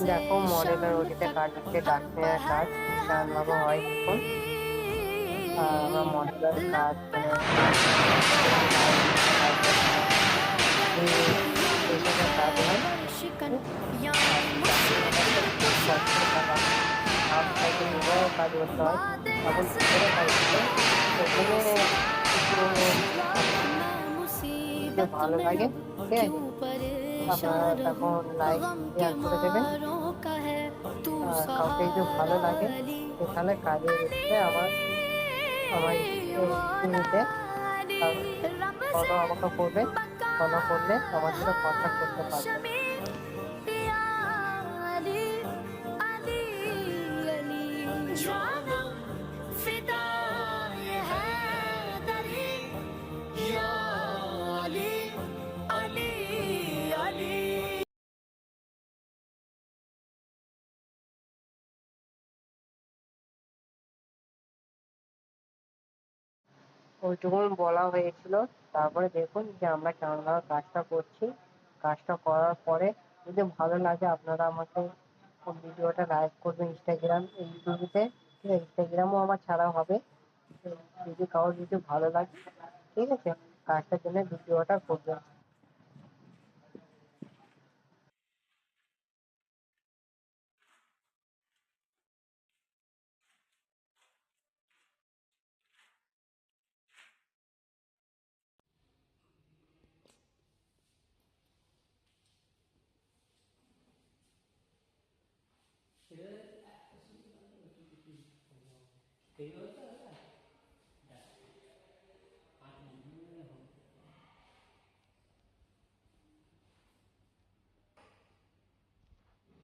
দেখো মডেলের ওটিতে কাজ হচ্ছে, ডাক নেওয়ার কাজ বিশালভাবে হয় এখন। আমরা মডেলের কাজ মানে এইসবের কাজ হয়। আর সাইকেল কাজ, হাফ সাইকেল নিয়েও কাজ করতে হয়, এখন ভিতরে কাজ হচ্ছে। এখানে একটু যদি ভালো লাগে, ঠিক আছে, আপনারা তখন লাইক শেয়ার করে দেবেন। আর কাউকে যদি ভালো লাগে সেখানে কাজে এসে আমার আমার স্ক্রিনেতে ফলো আমাকে করবেন। ফলো করলে আমার সাথে কন্ট্যাক্ট করতে পারবেন। ওইটুকুন বলা হয়েছিল। তারপরে দেখুন যে আমরা কেমনভাবে কাজটা করছি। কাজটা করার পরে যদি ভালো লাগে আপনারা আমাকে ভিডিওটা লাইক করবেন ইনস্টাগ্রাম ইউটিউবেতে, ঠিক আছে, ইনস্টাগ্রামও আমার ছাড়া হবে। যদি কারোর যদি ভালো লাগে, ঠিক আছে, কাজটার জন্য ভিডিওটা করবেন।